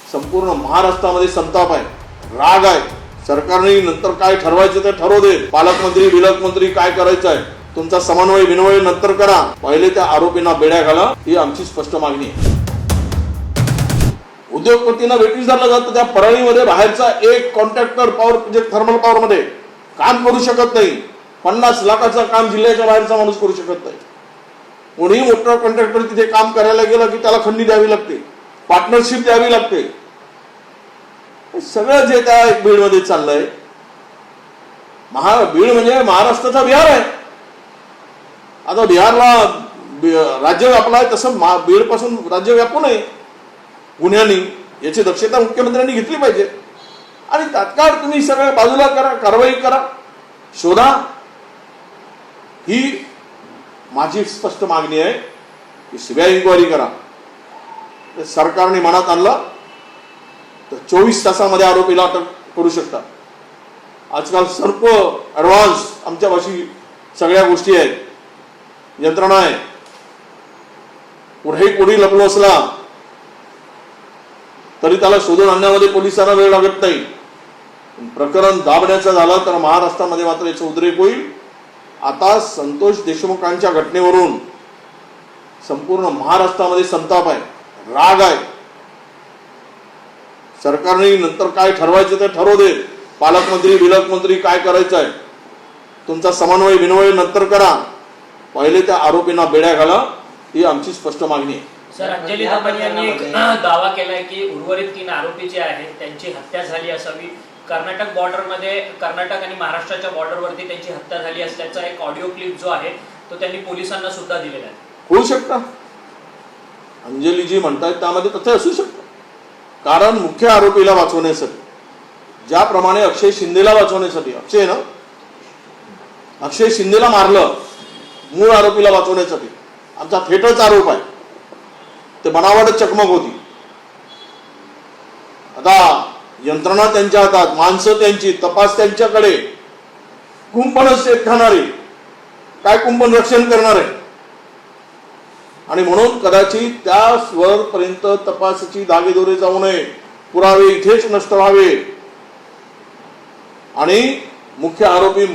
संपूर्ण महाराष्ट्रामध्ये संताप आहे, राग आहे। सरकारने नंतर काय ठरवायचं ते ठरवू दे। पालकमंत्री बिलकमंत्री काय करायचं आहे तुमचा समन्वय विनवय नंतर करा, पहिले त्या आरोपींना बेड्या घाला, ही आमची स्पष्ट मागणी आहे। उद्योगपतींना वेटीस धरलं जातं। त्या परळीमध्ये बाहेरचा एक contractor power project thermal power मध्ये काम करू शकत नाही। 50 लाखाचं काम जिल्ह्याच्या बाहेरचा माणूस करू शकत नाही। कोणीही मोठा कॉन्ट्रॅक्टर तिथे काम करायला गेला की त्याला खंडी द्यावी लागते, पार्टनरशिप द्यावी लागते। सगळं जे त्या बीड मध्ये चाललंय, बीड म्हणजे महाराष्ट्राचा बिहार आहे। आता बिहारला राज्य व्यापला आहे, तसं बीड पासून राज्य व्यापू नये गुन्ह्यांनी, याची दक्षता मुख्यमंत्र्यांनी घेतली पाहिजे। आणि तात्काळ तुम्ही सगळं बाजूला करा, कारवाई करा, शोधा, ही माझी स्पष्ट मागणी आहे की सीबीआय इन्क्वायरी करा। सरकारने मनात आणलं तर 24 तासामध्ये आरोपीला अटक करू शकता। आजकाल सर्व ॲडव्हान्स आमच्यापाशी सगळ्या गोष्टी आहेत, यंत्रणा आहे। कोणी लपलो असला तरी त्याला शोधून आणण्यामध्ये पोलिसांना वेळ लागत नाही। प्रकरण दाबण्याचं झालं तर महाराष्ट्रामध्ये मात्र याचा उद्रेक होईल। आता संतोष देशमुखांच्या घटनेवरून संपूर्ण महाराष्ट्रामध्ये संताप आहे, राग आहे। सरकारने नंतर काय ठरवायचं ते ठरवू दे। पालकमंत्री बिलकमंत्री काय करायचं आहे तुमचा समन्वय विनवय नंतर करा, पहिले त्या आरोपींना बेड्या घाला, ही आमची स्पष्ट मागणी आहे। सर, अंजली दमन यांनी एक दावा केलाय की उर्वरित 3 आरोपी जे आहेत त्यांची हत्या झाली असावी। कर्नाटक बॉर्डरमध्ये, कर्नाटक आणि महाराष्ट्राच्या बॉर्डरवरती त्यांची हत्या झाली असल्याचा एक ऑडिओ क्लिप जो आहे तो त्यांनी पोलिसांना सुद्धा दिलेला आहे। होऊ शकतं, अंजलीजी म्हणतायत त्यामध्ये तथ्य असू शकतं। कारण मुख्य आरोपीला वाचवण्यासाठी, ज्याप्रमाणे अक्षय शिंदेला वाचवण्यासाठी, अक्षय शिंदेला मारलं मूळ आरोपीला वाचवण्यासाठी, आमचा थेटच आरोप आहे, ते बनावट चकमक होती। आता यंत्रणा त्यांच्या हातात, माणसं त्यांची, तपास त्यांच्याकडे, कुंपणच शेत खाणारे काय कुंपण रक्षण करणार आहे। आणि म्हणून कदाचित त्या स्वरपर्यंत तपासाची धागेदोरे जाऊ नये, पुरावे इथेच नष्ट व्हावे आणि मुख्य आरोपी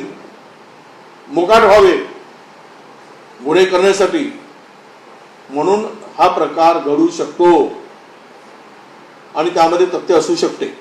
मोकाट व्हावे गुन्हे करण्यासाठी, म्हणून हा प्रकार घडू शकतो आणि त्यामध्ये तथ्य असू शकते।